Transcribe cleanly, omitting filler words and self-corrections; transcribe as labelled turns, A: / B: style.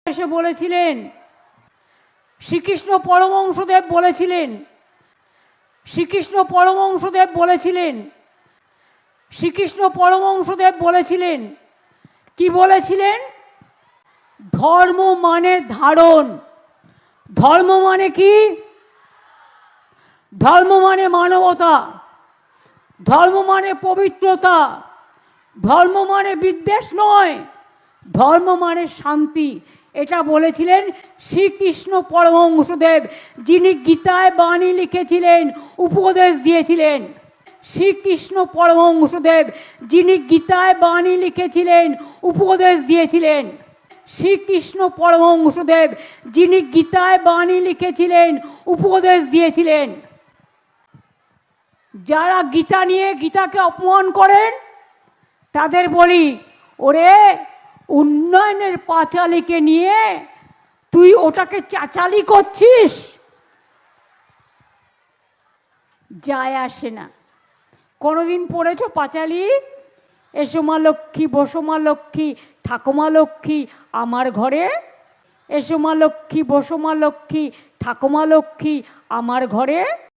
A: এসে বলেছিলেন, শ্রীকৃষ্ণ পরমহংসদেব বলেছিলেন, শ্রীকৃষ্ণ পরমহংসদেব বলেছিলেন, শ্রীকৃষ্ণ পরমহংসদেব বলেছিলেন, কি বলেছিলেন? ধর্ম মানে ধারণ। ধর্ম মানে কি? ধর্ম মানে মানবতা, ধর্ম মানে পবিত্রতা, ধর্ম মানে বিদ্বেষ নয়, ধর্ম মানে শান্তি। এটা বলেছিলেন শ্রীকৃষ্ণ পরমহংসদেব, যিনি গীতায় বাণী লিখেছিলেন, উপদেশ দিয়েছিলেন। শ্রীকৃষ্ণ পরমহংসদেব, যিনি গীতায় বাণী লিখেছিলেন, উপদেশ দিয়েছিলেন। শ্রীকৃষ্ণ পরমহংসদেব, যিনি গীতায় বাণী লিখেছিলেন, উপদেশ দিয়েছিলেন। যারা গীতা নিয়ে গীতাকে অপমান করেন তাদের বলি, ওরে উন্নয়নের পাঁচালীকে নিয়ে তুই ওটাকে চাচালি করছিস, যায় আসে না। কোনোদিন পড়েছ পাঁচালী? এসো মা লক্ষ্মী, বসো মা লক্ষ্মী, থাকো মা লক্ষ্মী আমার ঘরে। এসো মা লক্ষ্মী, বসো মা লক্ষ্মী, থাকো মা লক্ষ্মী আমার ঘরে।